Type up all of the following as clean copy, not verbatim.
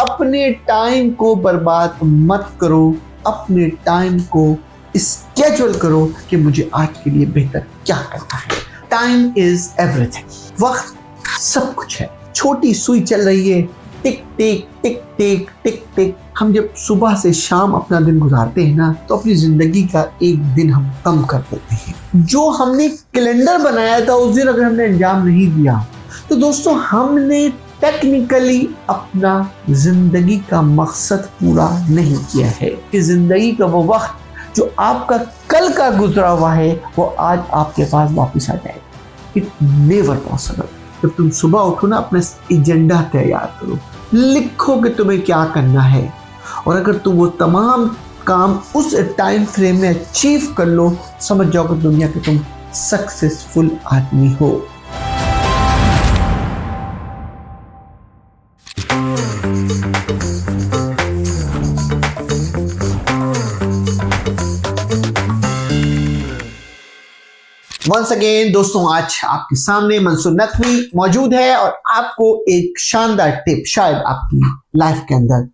अपने टाइम को बर्बाद मत करो, अपने टाइम को स्केड्यूल करो कि मुझे आज के लिए बेहतर क्या करना है। टाइम इज एवरीथिंग, वक्त सब कुछ है। छोटी सुई चल रही है, टिक टिक टिक टिक टिक टिक। हम जब सुबह से शाम अपना दिन गुजारते हैं ना, तो अपनी जिंदगी का एक दिन हम कम कर देते हैं। जो हमने कैलेंडर बनाया था उस दिन अगर हमने अंजाम नहीं दिया, तो दोस्तों हमने टेक्निकली अपना जिंदगी का मकसद पूरा नहीं किया है। कि जिंदगी का वो वक्त जो आपका कल का गुजरा हुआ है वो आज आपके पास वापस आ जाएगा। It never possible. जब तुम सुबह उठो ना, अपना एजेंडा तैयार करो, लिखो कि तुम्हें क्या करना है, और अगर तुम वो तमाम काम उस टाइम फ्रेम में अचीव कर लो, समझ जाओ कि दुनिया के तुम सक्सेसफुल आदमी हो। वंस अगेन दोस्तों, आज आपके सामने मंसूर नकवी मौजूद है और आपको एक शानदार टिप शायद आपकी लाइफ के अंदर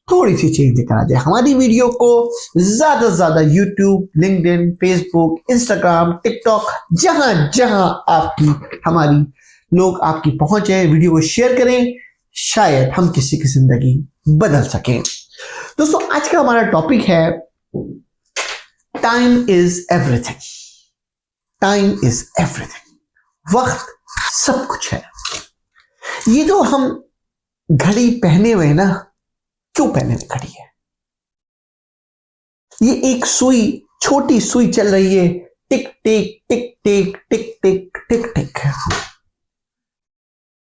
थोड़ी सी चेंज लेकर आ जाए। हमारी वीडियो को ज्यादा से ज्यादा YouTube, LinkedIn, Facebook, Instagram, TikTok, जहां जहां आपकी हमारी लोग आपकी पहुंच है, वीडियो को शेयर करें, शायद हम किसी की जिंदगी बदल सकें। दोस्तों, आज का हमारा टॉपिक है time is everything. Time is everything, वक्त सब कुछ है। ये जो हम घड़ी पहने हुए ना, क्यों पहने हुए घड़ी है? ये एक सुई, छोटी सुई चल रही है, टिक टिक टिक टिक टिक टिक टिक टिक।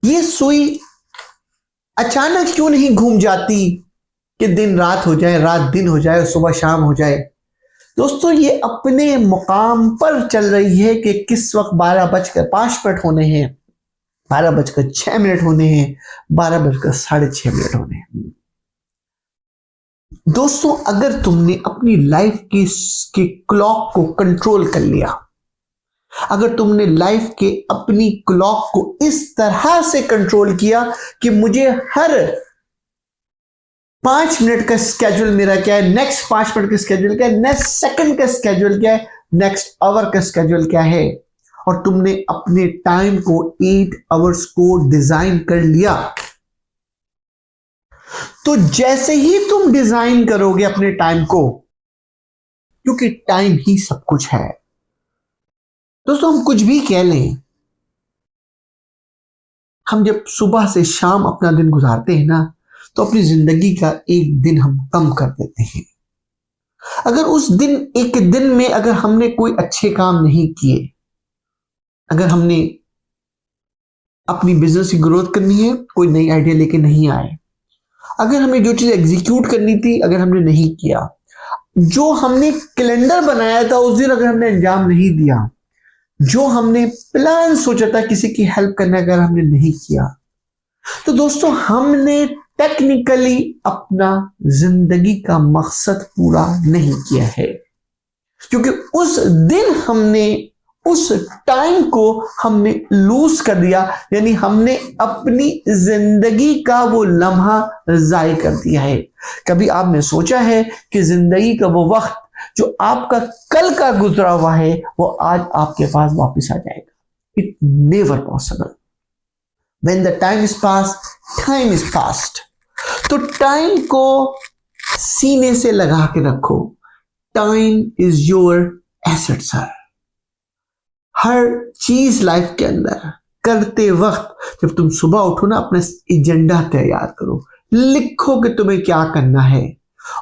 ये सुई अचानक क्यों नहीं घूम जाती कि दिन रात हो जाए, रात दिन हो जाए, सुबह शाम हो जाए? दोस्तों, ये अपने मुकाम पर चल रही है कि किस वक्त 12:05 होने हैं, 12:06 होने हैं, 12:06 होने हैं। दोस्तों, अगर तुमने अपनी लाइफ की क्लॉक को कंट्रोल कर लिया, अगर तुमने लाइफ के अपनी क्लॉक को इस तरह से कंट्रोल किया कि मुझे हर 5 मिनट का स्केड्यूल मेरा क्या है, नेक्स्ट 5 मिनट का स्केड्यूल क्या है, नेक्स्ट सेकंड का स्केड्यूल क्या है, नेक्स्ट आवर का स्केड्यूल क्या है, और तुमने अपने टाइम को 8 आवर्स को डिजाइन कर लिया, तो जैसे ही तुम डिजाइन करोगे अपने टाइम को, क्योंकि टाइम ही सब कुछ है। दोस्तों, हम कुछ भी कह लें, हम जब सुबह से शाम अपना दिन गुजारते हैं ना, तो अपनी जिंदगी का एक दिन हम कम कर देते हैं। अगर उस दिन, एक दिन में अगर हमने कोई अच्छे काम नहीं किए, अगर हमने अपनी बिजनेस की ग्रोथ करनी है, कोई नई आइडिया लेके नहीं आए, अगर हमें जो चीज एग्जीक्यूट करनी थी अगर हमने नहीं किया, जो हमने कैलेंडर बनाया था उस दिन अगर हमने अंजाम नहीं दिया, जो हमने प्लान सोचा था किसी की हेल्प करने अगर हमने नहीं किया, तो दोस्तों हमने टेक्निकली अपना जिंदगी का मकसद पूरा नहीं किया है। क्योंकि उस दिन हमने, उस टाइम को हमने लूज कर दिया, यानी हमने अपनी जिंदगी का वो लम्हा जाया कर दिया है। कभी आपने सोचा है कि जिंदगी का वो वक्त जो आपका कल का गुजरा हुआ है वो आज आपके पास वापस आ जाएगा? It never possible. When the time is past, time is past. तो टाइम को सीने से लगा के रखो। Time is your asset sir. हर चीज लाइफ के अंदर करते वक्त जब तुम सुबह उठो ना, अपना एजेंडा तैयार करो, लिखो कि तुम्हें क्या करना है,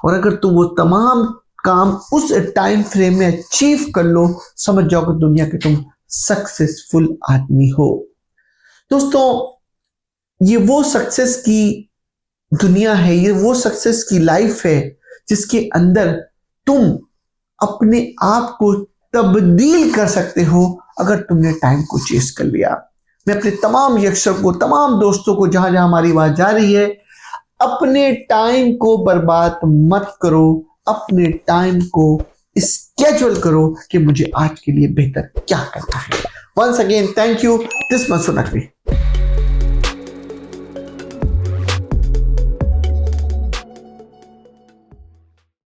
और अगर तुम वो तमाम काम उस टाइम फ्रेम में अचीव कर लो, समझ जाओ कि दुनिया के तुम सक्सेसफुल आदमी हो। दोस्तों, ये वो सक्सेस की दुनिया है, ये वो सक्सेस की लाइफ है जिसके अंदर तुम अपने आप को तब्दील कर सकते हो अगर तुमने टाइम को चेस कर लिया। मैं अपने तमाम यक्षों को, तमाम दोस्तों को, जहां जहां हमारी बात जा रही है, अपने टाइम को बर्बाद मत करो, अपने टाइम को स्केड्यूल करो कि मुझे आज के लिए बेहतर क्या करना है। Once again thank you, this Mansoor Naqvi.